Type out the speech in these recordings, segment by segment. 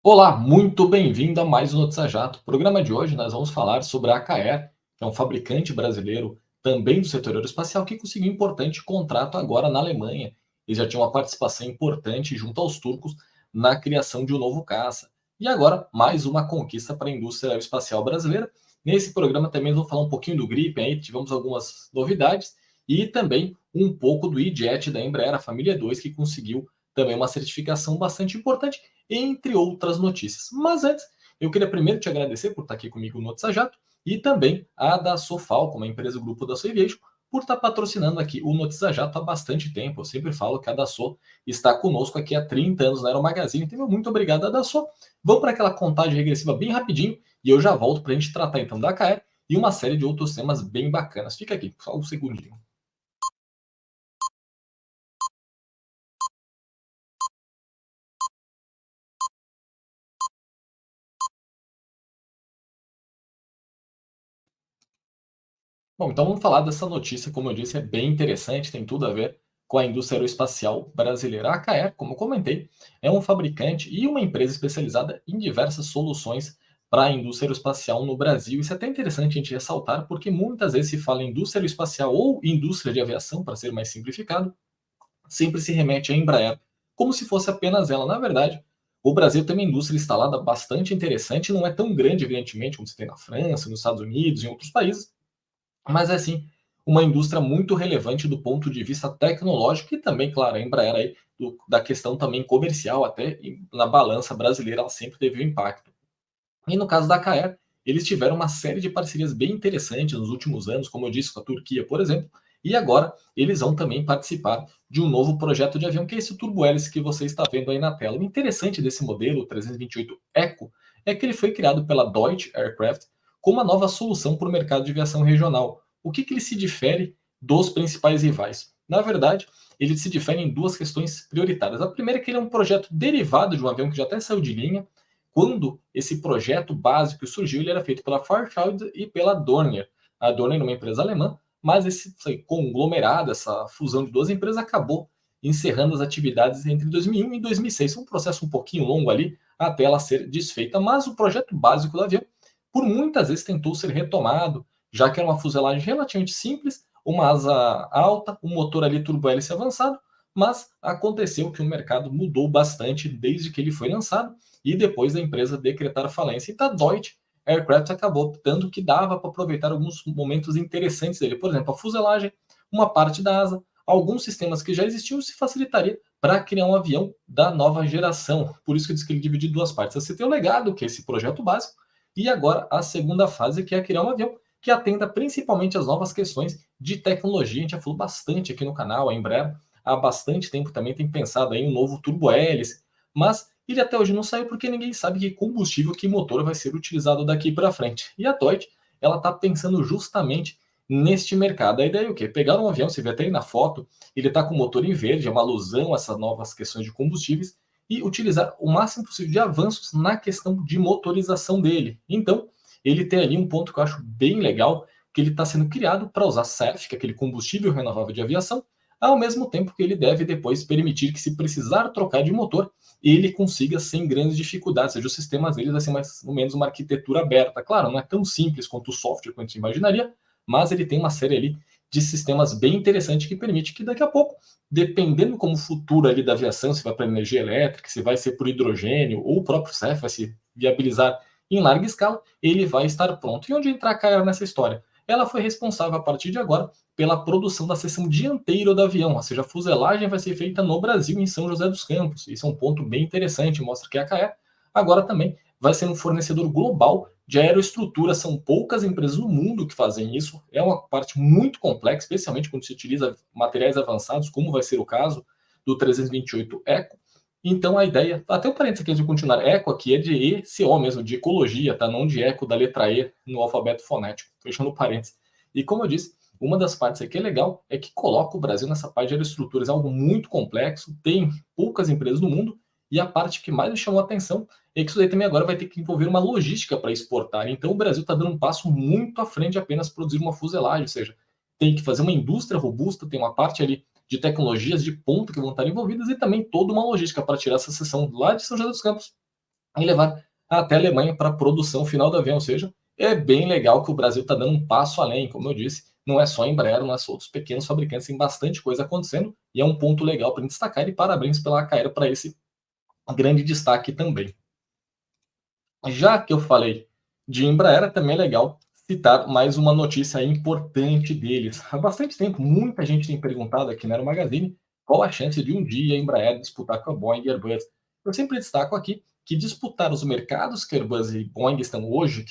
Olá, muito bem-vindo a mais um Notícia Jato. No programa de hoje nós vamos falar sobre a Acaer, que é um fabricante brasileiro também do setor aeroespacial que conseguiu um importante contrato agora na Alemanha. Eles já tinham uma participação importante junto aos turcos na criação de um novo caça. E agora, mais uma conquista para a indústria aeroespacial brasileira. Nesse programa também vamos falar um pouquinho do Gripen, aí tivemos algumas novidades, e também um pouco do E-Jet da Embraer, a família 2, que conseguiu também uma certificação bastante importante entre outras notícias. Mas antes, eu queria primeiro te agradecer por estar aqui comigo no Notícia Jato e também a da Sofal, uma empresa do grupo da Aviation, por estar patrocinando aqui o Notícia Jato há bastante tempo. Eu sempre falo que a Dassault está conosco aqui há 30 anos na Aero Magazine. Então, muito obrigado a Dassault. Vamos para aquela contagem regressiva bem rapidinho e eu já volto para a gente tratar então da KR e uma série de outros temas bem bacanas. Fica aqui, só um segundinho. Bom, então vamos falar dessa notícia, como eu disse, é bem interessante, tem tudo a ver com a indústria aeroespacial brasileira. A Caer, como eu comentei, é um fabricante e uma empresa especializada em diversas soluções para a indústria aeroespacial no Brasil. Isso é até interessante a gente ressaltar, porque muitas vezes se fala em indústria aeroespacial ou indústria de aviação, para ser mais simplificado, sempre se remete à Embraer, como se fosse apenas ela. Na verdade, o Brasil tem uma indústria instalada bastante interessante, não é tão grande, evidentemente, como se tem na França, nos Estados Unidos, em outros países, mas é sim uma indústria muito relevante do ponto de vista tecnológico e também, claro, a Embraer aí, da questão também comercial, até na balança brasileira, ela sempre teve um impacto. E no caso da Caer, eles tiveram uma série de parcerias bem interessantes nos últimos anos, como eu disse, com a Turquia, por exemplo, e agora eles vão também participar de um novo projeto de avião, que é esse turbo hélice que você está vendo aí na tela. O interessante desse modelo, o 328 Eco, é que ele foi criado pela Deutsche Aircraft como uma nova solução para o mercado de aviação regional. O que ele se difere dos principais rivais? Na verdade, ele se difere em duas questões prioritárias. A primeira é que ele é um projeto derivado de um avião que já até saiu de linha. Quando esse projeto básico surgiu, ele era feito pela Fairchild e pela Dornier. A Dornier é uma empresa alemã, mas esse conglomerado, essa fusão de duas empresas, acabou encerrando as atividades entre 2001 e 2006. Foi um processo um pouquinho longo ali até ela ser desfeita, mas o projeto básico do avião, por muitas vezes, tentou ser retomado, já que era uma fuselagem relativamente simples, uma asa alta, um motor ali turbo-hélice avançado, mas aconteceu que o mercado mudou bastante desde que ele foi lançado e depois da empresa decretar falência. E a Deutsche Aircraft acabou optando que dava para aproveitar alguns momentos interessantes dele. Por exemplo, a fuselagem, uma parte da asa, alguns sistemas que já existiam se facilitaria para criar um avião da nova geração. Por isso que eu disse que ele dividiu em duas partes. Você tem o legado, que é esse projeto básico, e agora a segunda fase, que é criar um avião que atenda principalmente às novas questões de tecnologia. A gente já falou bastante aqui no canal, a Embraer há bastante tempo também tem pensado em um novo turbo-hélice, mas ele até hoje não saiu porque ninguém sabe que combustível, que motor vai ser utilizado daqui para frente. E a Deutsche, ela está pensando justamente neste mercado. A ideia é o quê? Pegar um avião, você vê até aí na foto, ele está com o motor em verde, é uma alusão a essas novas questões de combustíveis, e utilizar o máximo possível de avanços na questão de motorização dele. Então, ele tem ali um ponto que eu acho bem legal, que ele está sendo criado para usar SAF, que é aquele combustível renovável de aviação, ao mesmo tempo que ele deve depois permitir que, se precisar trocar de motor, ele consiga sem grandes dificuldades, ou seja, os sistemas deles vai ser mais ou menos uma arquitetura aberta. Claro, não é tão simples quanto o software, quanto você imaginaria, mas ele tem uma série ali de sistemas bem interessantes que permite que daqui a pouco, dependendo como o futuro ali da aviação, se vai para energia elétrica, se vai ser por hidrogênio, ou o próprio CEF vai se viabilizar em larga escala, ele vai estar pronto. E onde entrar a Caia nessa história? Ela foi responsável, a partir de agora, pela produção da seção dianteira do avião, ou seja, a fuselagem vai ser feita no Brasil, em São José dos Campos. Isso é um ponto bem interessante, mostra que a Caia agora também vai ser um fornecedor global de aeroestrutura. São poucas empresas no mundo que fazem isso. É uma parte muito complexa, especialmente quando se utiliza materiais avançados, como vai ser o caso do 328 Eco. Então a ideia, até o parênteses aqui de continuar, eco aqui é de ECO mesmo, de ecologia, tá? Não de eco da letra E no alfabeto fonético, fechando parênteses. E como eu disse, uma das partes aqui é legal é que coloca o Brasil nessa parte de aeroestruturas, é algo muito complexo, tem poucas empresas no mundo, e a parte que mais me chamou a atenção é que isso daí também agora vai ter que envolver uma logística para exportar. Então o Brasil está dando um passo muito à frente de apenas produzir uma fuselagem, ou seja, tem que fazer uma indústria robusta, tem uma parte ali de tecnologias de ponta que vão estar envolvidas e também toda uma logística para tirar essa seção lá de São José dos Campos e levar até a Alemanha para a produção final do avião. Ou seja, é bem legal que o Brasil está dando um passo além, como eu disse, não é só a Embraer, não é só outros pequenos fabricantes, tem bastante coisa acontecendo e é um ponto legal para destacar. E parabéns pela Acaero para esse grande destaque também. Já que eu falei de Embraer, também é legal citar mais uma notícia importante deles. Há bastante tempo, muita gente tem perguntado aqui na Aero Magazine qual a chance de um dia a Embraer disputar com a Boeing e Airbus. Eu sempre destaco aqui que disputar os mercados que Airbus e Boeing estão hoje,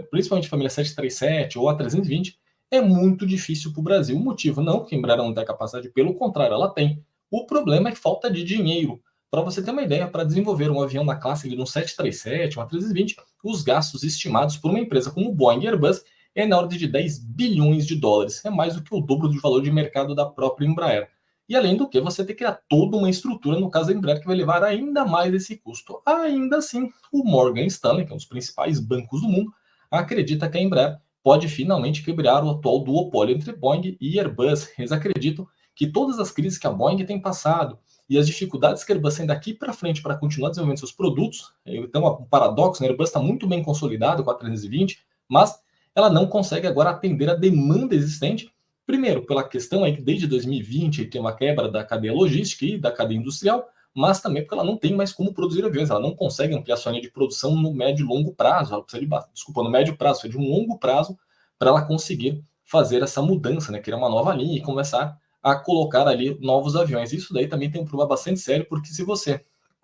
principalmente a família 737 ou a 320, é muito difícil para o Brasil. O motivo não que a Embraer não tem capacidade, pelo contrário, ela tem. O problema é falta de dinheiro. Para você ter uma ideia, para desenvolver um avião na classe de um 737, uma 320, os gastos estimados por uma empresa como Boeing e Airbus é na ordem de 10 bilhões de dólares. É mais do que o dobro do valor de mercado da própria Embraer. E além do que, você tem que criar toda uma estrutura, no caso da Embraer, que vai levar ainda mais esse custo. Ainda assim, o Morgan Stanley, que é um dos principais bancos do mundo, acredita que a Embraer pode finalmente quebrar o atual duopólio entre Boeing e Airbus. Eles acreditam que todas as crises que a Boeing tem passado, e as dificuldades que a Airbus tem daqui para frente para continuar desenvolvendo seus produtos. Então, um paradoxo, né? A Airbus está muito bem consolidado com a 320, mas ela não consegue agora atender a demanda existente. Primeiro, pela questão aí que desde 2020 tem uma quebra da cadeia logística e da cadeia industrial, mas também porque ela não tem mais como produzir aviões, ela não consegue ampliar sua linha de produção no médio e longo prazo, ela precisa no médio prazo, precisa de um longo prazo para ela conseguir fazer essa mudança, né, criar uma nova linha e começar a colocar ali novos aviões. Isso daí também tem um problema bastante sério, porque se você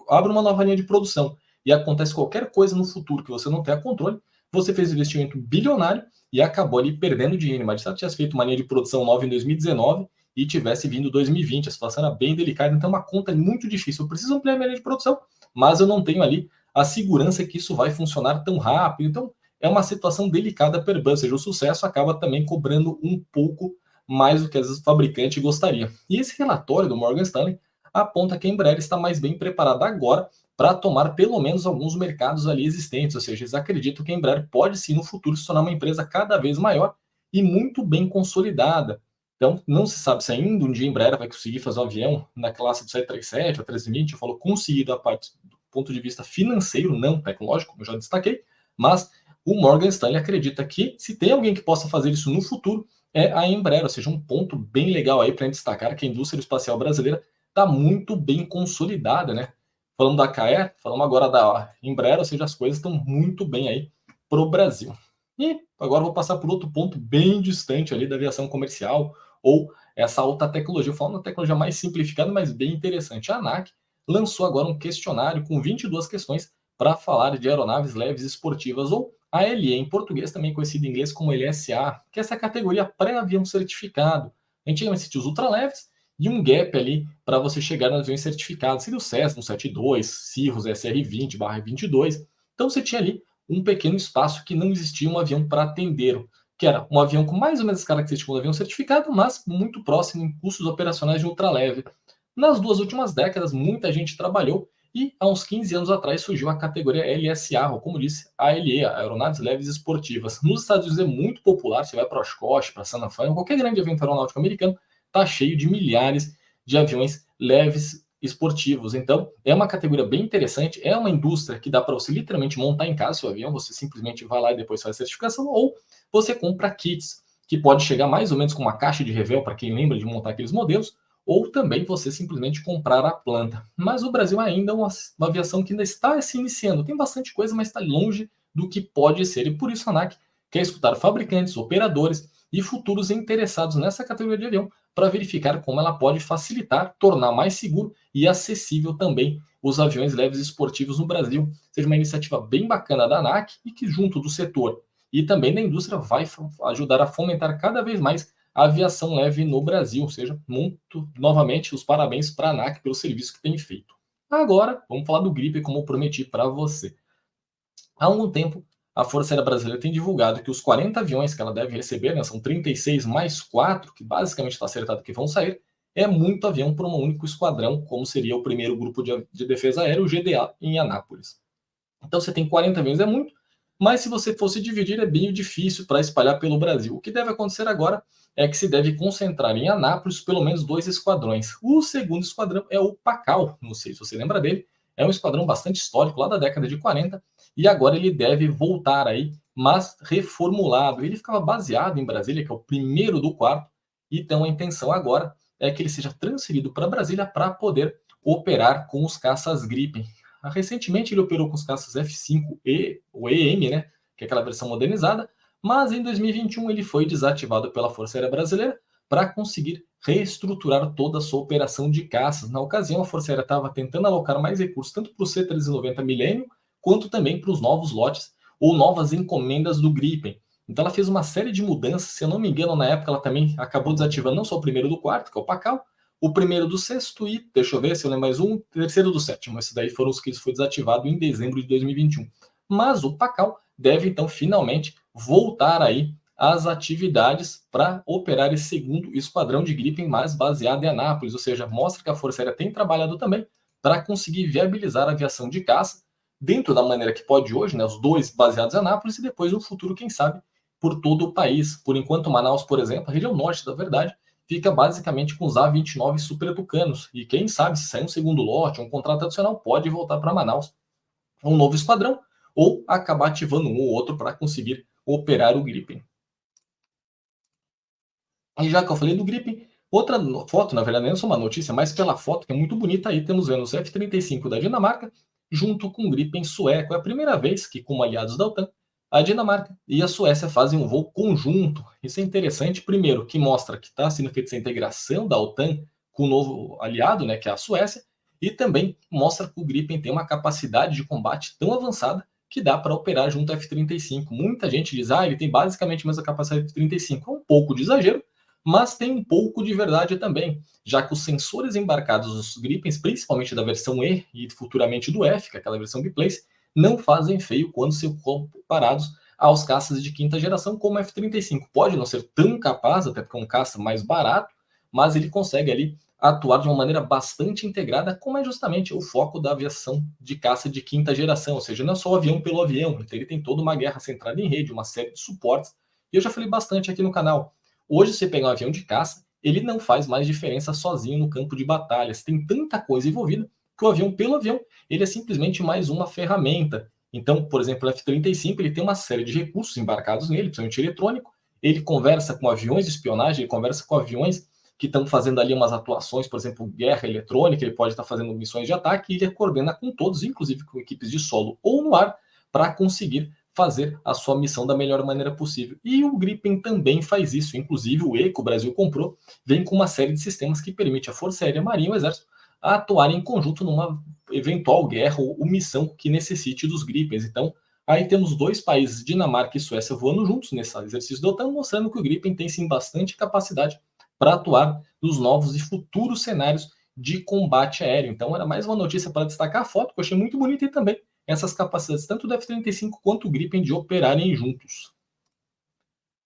abre uma nova linha de produção e acontece qualquer coisa no futuro que você não tenha controle, você fez um investimento bilionário e acabou ali perdendo dinheiro. Mas se tivesse feito uma linha de produção nova em 2019 e tivesse vindo 2020, a situação era bem delicada, então é uma conta muito difícil. Eu preciso ampliar minha linha de produção, mas eu não tenho ali a segurança que isso vai funcionar tão rápido. Então é uma situação delicada para a Airbus, ou seja, o sucesso acaba também cobrando um pouco mais do que às vezes o fabricante gostaria. E esse relatório do Morgan Stanley aponta que a Embraer está mais bem preparada agora para tomar pelo menos alguns mercados ali existentes, ou seja, eles acreditam que a Embraer pode sim no futuro se tornar uma empresa cada vez maior e muito bem consolidada. Então, não se sabe se ainda um dia a Embraer vai conseguir fazer um avião na classe do 737 ou 320, eu falo conseguir da parte do ponto de vista financeiro, não tecnológico, como eu já destaquei, mas o Morgan Stanley acredita que se tem alguém que possa fazer isso no futuro, é a Embraer, ou seja, um ponto bem legal aí para destacar que a indústria espacial brasileira está muito bem consolidada, né? Falando da CAE, falamos agora da Embraer, ou seja, as coisas estão muito bem aí para o Brasil. E agora vou passar por outro ponto bem distante ali da aviação comercial, ou essa alta tecnologia, falando da tecnologia mais simplificada, mas bem interessante. A ANAC lançou agora um questionário com 22 questões para falar de aeronaves leves esportivas, ou ALE, em português também conhecido em inglês como LSA, que é essa categoria pré-avião certificado. Antigamente se tinha os ultraleves e um gap ali para você chegar nos aviões certificados. Seria o Cessna 172, Cirrus SR-20/22. Então você tinha ali um pequeno espaço que não existia um avião para atender, que era um avião com mais ou menos as características do avião certificado, mas muito próximo em custos operacionais de ultraleve. Nas duas últimas décadas, muita gente trabalhou e há uns 15 anos atrás surgiu a categoria LSA, ou como disse, ALE, Aeronaves Leves Esportivas. Nos Estados Unidos é muito popular, você vai para Oshkosh, para San Antonio, qualquer grande evento aeronáutico americano, está cheio de milhares de aviões leves esportivos. Então, é uma categoria bem interessante, é uma indústria que dá para você literalmente montar em casa seu avião, você simplesmente vai lá e depois faz a certificação, ou você compra kits, que pode chegar mais ou menos com uma caixa de revel, para quem lembra de montar aqueles modelos, ou também você simplesmente comprar a planta. Mas o Brasil ainda é uma aviação que ainda está se iniciando. Tem bastante coisa, mas está longe do que pode ser. E por isso a ANAC quer escutar fabricantes, operadores e futuros interessados nessa categoria de avião para verificar como ela pode facilitar, tornar mais seguro e acessível também os aviões leves esportivos no Brasil. Seja uma iniciativa bem bacana da ANAC e que junto do setor e também da indústria vai ajudar a fomentar cada vez mais a aviação leve no Brasil. Ou seja, muito novamente os parabéns para a ANAC pelo serviço que tem feito. Agora, vamos falar do gripe, como eu prometi para você. Há algum tempo, a Força Aérea Brasileira tem divulgado que os 40 aviões que ela deve receber, né, são 36 mais 4, que basicamente está acertado que vão sair, é muito avião para um único esquadrão, como seria o primeiro grupo de defesa aérea, o GDA, em Anápolis. Então você tem 40 aviões, é muito, mas se você fosse dividir, é bem difícil para espalhar pelo Brasil. O que deve acontecer agora é que se deve concentrar em Anápolis pelo menos 2 esquadrões. O segundo esquadrão é o Pacal, não sei se você lembra dele, É um esquadrão bastante histórico, lá da década de 40, e agora ele deve voltar aí, mas reformulado. Ele ficava baseado em Brasília, que é o primeiro do quarto, então a intenção agora é que ele seja transferido para Brasília para poder operar com os caças Gripen. Recentemente ele operou com os caças F-5E, o EM, né, que é aquela versão modernizada, mas em 2021 ele foi desativado pela Força Aérea Brasileira para conseguir reestruturar toda a sua operação de caças. Na ocasião, a Força Aérea estava tentando alocar mais recursos, tanto para o C-390 Millennium, quanto também para os novos lotes ou novas encomendas do Gripen. Então ela fez uma série de mudanças, se eu não me engano, na época ela também acabou desativando não só o primeiro do quarto, que é o Pacal, o primeiro do sexto e, deixa eu ver se eu lembro mais um, o terceiro do sétimo. Esses daí foram os que foi desativado em dezembro de 2021. Mas o Pacal deve então finalmente voltar aí às atividades para operar esse segundo esquadrão de Gripen mais baseado em Anápolis, ou seja, mostra que a Força Aérea tem trabalhado também para conseguir viabilizar a aviação de caça dentro da maneira que pode hoje, né, os dois baseados em Anápolis e depois no futuro, quem sabe, por todo o país. Por enquanto, Manaus, por exemplo, a região norte da verdade, fica basicamente com os A-29 Super Tucanos. E quem sabe, se sair um segundo lote, um contrato adicional, pode voltar para Manaus um novo esquadrão ou acabar ativando um ou outro para conseguir operar o Gripen. E já que eu falei do Gripen, outra foto, na verdade, não é só uma notícia, mas pela foto, que é muito bonita, aí temos vendo os F-35 da Dinamarca junto com o Gripen sueco. É a primeira vez que, como aliados da OTAN, a Dinamarca e a Suécia fazem um voo conjunto. Isso é interessante, primeiro, que mostra que está sendo feita essa integração da OTAN com o novo aliado, né, que é a Suécia, e também mostra que o Gripen tem uma capacidade de combate tão avançada que dá para operar junto ao F-35. Muita gente diz, ele tem basicamente a mesma capacidade do F-35. É um pouco de exagero, mas tem um pouco de verdade também, já que os sensores embarcados nos Gripens, principalmente da versão E e futuramente do F, que é aquela versão biplace, não fazem feio quando são comparados aos caças de quinta geração, como o F-35. Pode não ser tão capaz, até porque é um caça mais barato, mas ele consegue ali atuar de uma maneira bastante integrada, como é justamente o foco da aviação de caça de quinta geração, ou seja, não é só o avião pelo avião, então ele tem toda uma guerra centrada em rede, uma série de suportes, e eu já falei bastante aqui no canal. Hoje, você pegar um avião de caça, ele não faz mais diferença sozinho no campo de batalhas. Tem tanta coisa envolvida que o avião, pelo avião, ele é simplesmente mais uma ferramenta. Então, por exemplo, o F-35 ele tem uma série de recursos embarcados nele, principalmente eletrônico. Ele conversa com aviões de espionagem, ele conversa com aviões que estão fazendo ali umas atuações, por exemplo, guerra eletrônica, ele pode estar fazendo missões de ataque e ele coordena com todos, inclusive com equipes de solo ou no ar, para conseguir fazer a sua missão da melhor maneira possível. E o Gripen também faz isso, inclusive o E que o Brasil comprou, vem com uma série de sistemas que permite à Força Aérea, Marinha e o Exército atuarem em conjunto numa eventual guerra ou missão que necessite dos Gripens. Então, aí temos dois países, Dinamarca e Suécia, voando juntos nesse exercício da OTAN, mostrando que o Gripen tem sim bastante capacidade para atuar nos novos e futuros cenários de combate aéreo. Então, era mais uma notícia para destacar a foto, que eu achei muito bonita, e também essas capacidades, tanto do F-35 quanto o Gripen, de operarem juntos.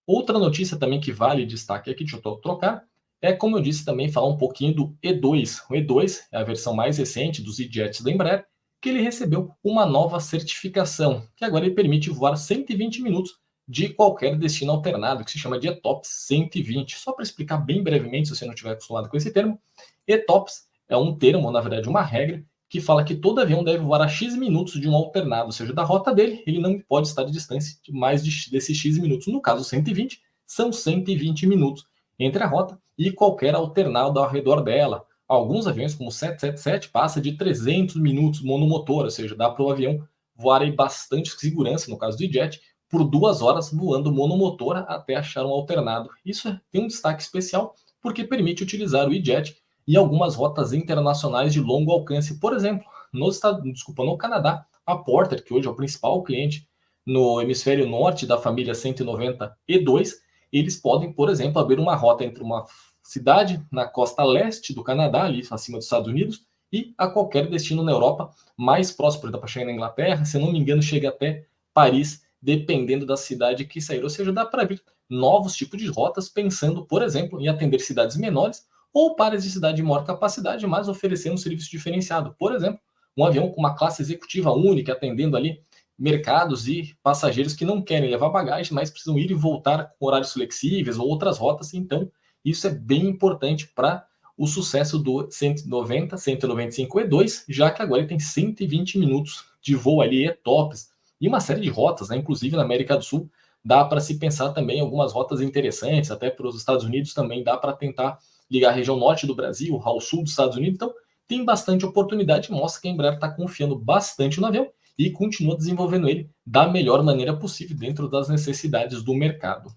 Outra notícia também que vale destaque aqui, deixa eu trocar, é, como eu disse, também falar um pouquinho do E2. O E2 é a versão mais recente dos E-Jets da Embraer, que ele recebeu uma nova certificação, que agora ele permite voar 120 minutos de qualquer destino alternado, que se chama de ETOPS 120. Só para explicar bem brevemente, se você não estiver acostumado com esse termo, ETOPS é um termo, na verdade uma regra, que fala que todo avião deve voar a X minutos de um alternado, ou seja, da rota dele, ele não pode estar de distância de mais desses X minutos. No caso 120, são 120 minutos entre a rota e qualquer alternado ao redor dela. Alguns aviões, como o 777, passa de 300 minutos monomotor, ou seja, dá para o avião voar em bastante segurança, no caso do jet, por 2 horas voando monomotor até achar um alternado. Isso tem um destaque especial porque permite utilizar o e-jet e algumas rotas internacionais de longo alcance. Por exemplo, no Canadá, a Porter, que hoje é o principal cliente no hemisfério norte da família 190E2, eles podem, por exemplo, abrir uma rota entre uma cidade na costa leste do Canadá, ali acima dos Estados Unidos, e a qualquer destino na Europa mais próximo. Dá para chegar na Inglaterra, se não me engano, chega até Paris, dependendo da cidade que sair. Ou seja, dá para abrir novos tipos de rotas, pensando, por exemplo, em atender cidades menores ou pares de cidade de maior capacidade, mas oferecendo um serviço diferenciado. Por exemplo, um avião com uma classe executiva única, atendendo ali mercados e passageiros que não querem levar bagagem, mas precisam ir e voltar com horários flexíveis ou outras rotas. Então, isso é bem importante para o sucesso do 190, 195 E2, já que agora ele tem 120 minutos de voo ali, tops, e uma série de rotas, né? Inclusive na América do Sul, dá para se pensar também em algumas rotas interessantes, até para os Estados Unidos também dá para tentar ligar a região norte do Brasil ao sul dos Estados Unidos, então tem bastante oportunidade, mostra que a Embraer está confiando bastante no avião e continua desenvolvendo ele da melhor maneira possível dentro das necessidades do mercado.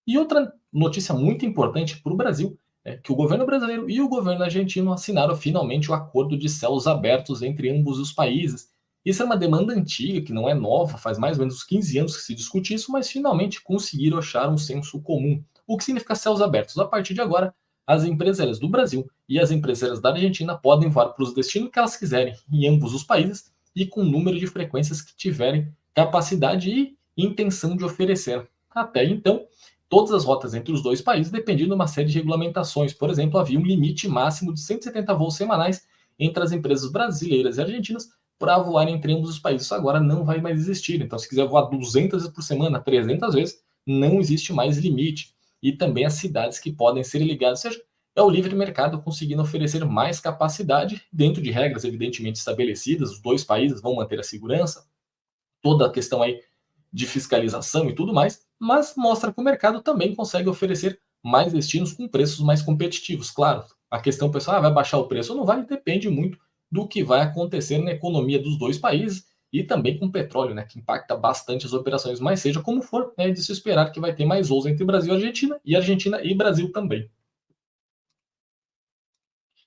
E outra notícia muito importante para o Brasil é que o governo brasileiro e o governo argentino assinaram finalmente o acordo de céus abertos entre ambos os países. Isso é uma demanda antiga, que não é nova, faz mais ou menos uns 15 anos que se discute isso, mas finalmente conseguiram achar um senso comum. O que significa céus abertos? A partir de agora, as empresas aéreas do Brasil e as empresas aéreas da Argentina podem voar para os destinos que elas quiserem em ambos os países e com o número de frequências que tiverem capacidade e intenção de oferecer. Até então, todas as rotas entre os dois países dependiam de uma série de regulamentações. Por exemplo, havia um limite máximo de 170 voos semanais entre as empresas brasileiras e argentinas para voar entre ambos os países. Isso agora não vai mais existir. Então, se quiser voar 200 vezes por semana, 300 vezes, não existe mais limite. E também as cidades que podem ser ligadas, ou seja, é o livre mercado conseguindo oferecer mais capacidade dentro de regras evidentemente estabelecidas. Os dois países vão manter a segurança, toda a questão aí de fiscalização e tudo mais, mas mostra que o mercado também consegue oferecer mais destinos com preços mais competitivos. Claro, a questão pessoal, vai baixar o preço ou não vai, depende muito do que vai acontecer na economia dos dois países e também com o petróleo, né, que impacta bastante as operações, mas seja como for, é de se esperar que vai ter mais voos entre Brasil e Argentina e Brasil também.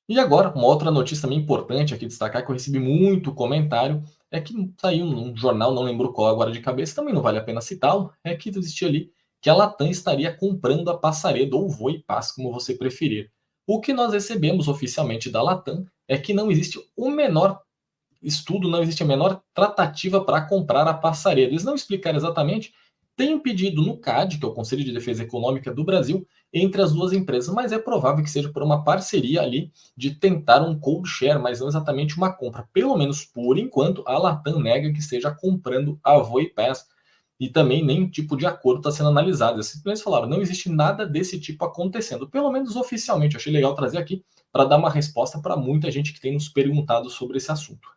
E agora, uma outra notícia também importante aqui destacar, que eu recebi muito comentário, é que saiu num jornal, não lembro qual agora de cabeça, também não vale a pena citá-lo, é que existia ali que a Latam estaria comprando a Passaredo ou Voipaz, como você preferir. O que nós recebemos oficialmente da Latam é que não existe o menor estudo, não existe a menor tratativa para comprar a Passaredo. Eles não explicaram exatamente. Tem um pedido no CAD, que é o Conselho de Defesa Econômica do Brasil, entre as duas empresas, mas é provável que seja por uma parceria ali de tentar um cold share, mas não exatamente uma compra. Pelo menos por enquanto, a Latam nega que esteja comprando a Voipass e também nenhum tipo de acordo está sendo analisado. Eles simplesmente falaram, não existe nada desse tipo acontecendo, pelo menos oficialmente. Eu achei legal trazer aqui para dar uma resposta para muita gente que tem nos perguntado sobre esse assunto.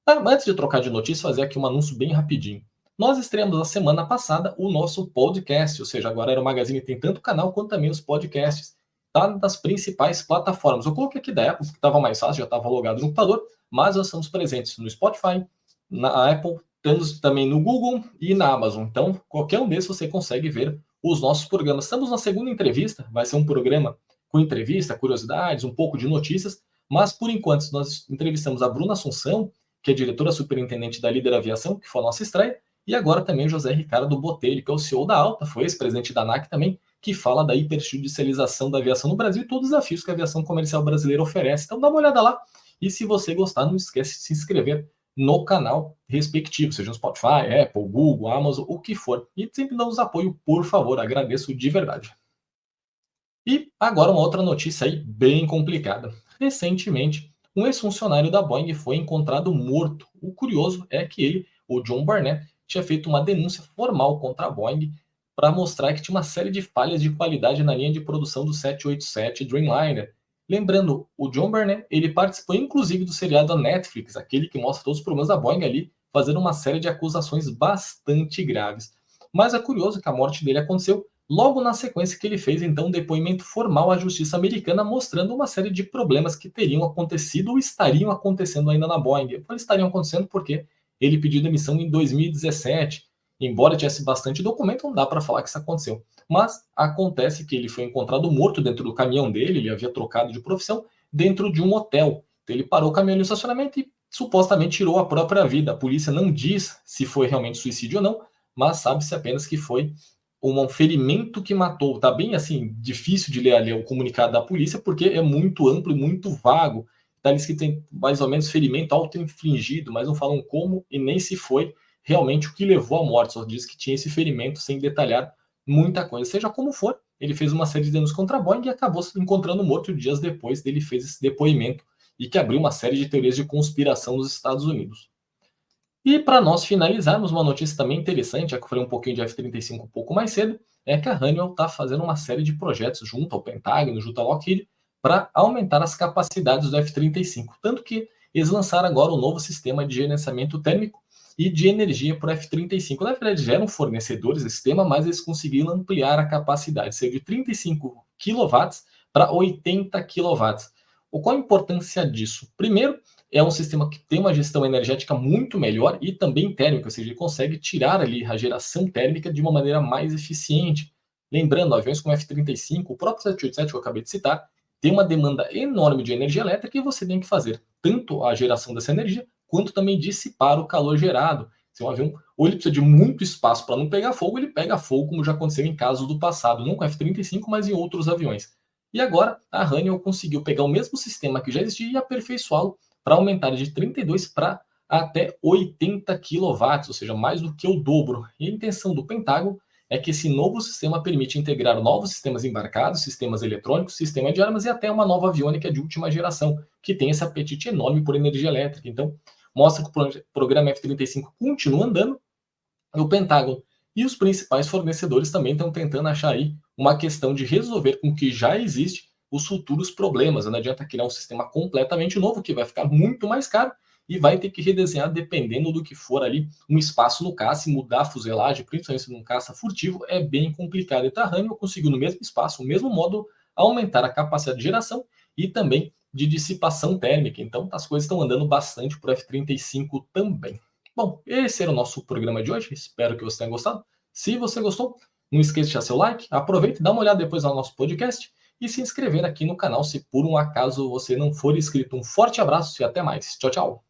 Antes de trocar de notícia, fazer aqui um anúncio bem rapidinho. Nós estreamos na semana passada o nosso podcast, ou seja, agora era o Magazine tem tanto canal quanto também os podcasts. Tá nas principais plataformas. Eu coloquei aqui da Apple, porque estava mais fácil, já estava logado no computador, mas nós estamos presentes no Spotify, na Apple, estamos também no Google e na Amazon. Então, qualquer um desses você consegue ver os nossos programas. Estamos na segunda entrevista, vai ser um programa com entrevista, curiosidades, um pouco de notícias, mas por enquanto nós entrevistamos a Bruna Assunção, que é diretora superintendente da Líder Aviação, que foi a nossa estreia, e agora também o José Ricardo Botelho, que é o CEO da Alta, foi ex-presidente da ANAC também, que fala da hiperjudicialização da aviação no Brasil e todos os desafios que a aviação comercial brasileira oferece. Então dá uma olhada lá, e se você gostar, não esquece de se inscrever no canal respectivo, seja no Spotify, Apple, Google, Amazon, o que for. E sempre dá nos apoio, por favor, agradeço de verdade. E agora uma outra notícia aí bem complicada. Recentemente, um ex-funcionário da Boeing foi encontrado morto. O curioso é que ele, o John Barnett, tinha feito uma denúncia formal contra a Boeing para mostrar que tinha uma série de falhas de qualidade na linha de produção do 787 Dreamliner. Lembrando, o John Barnett, ele participou inclusive do seriado da Netflix, aquele que mostra todos os problemas da Boeing ali, fazendo uma série de acusações bastante graves. Mas é curioso que a morte dele aconteceu logo na sequência que ele fez então um depoimento formal à justiça americana mostrando uma série de problemas que teriam acontecido ou estariam acontecendo ainda na Boeing. Eles estariam acontecendo porque ele pediu demissão em 2017. Embora tivesse bastante documento, não dá para falar que isso aconteceu. Mas acontece que ele foi encontrado morto dentro do caminhão dele, ele havia trocado de profissão, dentro de um hotel. Então ele parou o caminhão no estacionamento e supostamente tirou a própria vida. A polícia não diz se foi realmente suicídio ou não, mas sabe-se apenas que foi um ferimento que matou. Tá bem assim, difícil de ler ali o comunicado da polícia, porque é muito amplo e muito vago. Tá ali escrito tem mais ou menos ferimento auto-infligido, mas não falam como e nem se foi realmente o que levou à morte. Só diz que tinha esse ferimento sem detalhar muita coisa. Seja como for, ele fez uma série de danos contra a Boeing e acabou se encontrando morto dias depois dele fez esse depoimento e que abriu uma série de teorias de conspiração nos Estados Unidos. E para nós finalizarmos, uma notícia também interessante, já que eu falei um pouquinho de F-35 um pouco mais cedo, é que a Honeywell está fazendo uma série de projetos junto ao Pentágono, junto à Lockheed, para aumentar as capacidades do F-35. Tanto que eles lançaram agora um novo sistema de gerenciamento térmico e de energia para o F-35. Na verdade, já eram fornecedores desse sistema, mas eles conseguiram ampliar a capacidade, saiu de 35 kW para 80 kW. Qual a importância disso? Primeiro, é um sistema que tem uma gestão energética muito melhor e também térmica, ou seja, ele consegue tirar ali a geração térmica de uma maneira mais eficiente. Lembrando, aviões como F-35, o próprio 787 que eu acabei de citar, tem uma demanda enorme de energia elétrica e você tem que fazer tanto a geração dessa energia, quanto também dissipar o calor gerado. Se um avião ou ele precisa de muito espaço para não pegar fogo, ele pega fogo, como já aconteceu em casos do passado, não com F-35, mas em outros aviões. E agora a Honeywell conseguiu pegar o mesmo sistema que já existia e aperfeiçoá-lo para aumentar de 32 para até 80 kW, ou seja, mais do que o dobro. E a intenção do Pentágono é que esse novo sistema permite integrar novos sistemas embarcados, sistemas eletrônicos, sistema de armas e até uma nova aviônica de última geração, que tem esse apetite enorme por energia elétrica. Então, mostra que o programa F-35 continua andando, e o Pentágono e os principais fornecedores também estão tentando achar aí uma questão de resolver com o que já existe os futuros problemas. Não adianta criar um sistema completamente novo, que vai ficar muito mais caro e vai ter que redesenhar dependendo do que for ali um espaço no caça e mudar a fuselagem, principalmente se num caça furtivo, é bem complicado. E a Honeywell conseguiu no mesmo espaço, no mesmo módulo, aumentar a capacidade de geração e também de dissipação térmica. Então as coisas estão andando bastante para o F-35 também. Bom, esse era o nosso programa de hoje. Espero que você tenha gostado. Se você gostou, não esqueça de deixar seu like, aproveite, dá uma olhada depois no nosso podcast e se inscrever aqui no canal se por um acaso você não for inscrito. Um forte abraço e até mais. Tchau, tchau.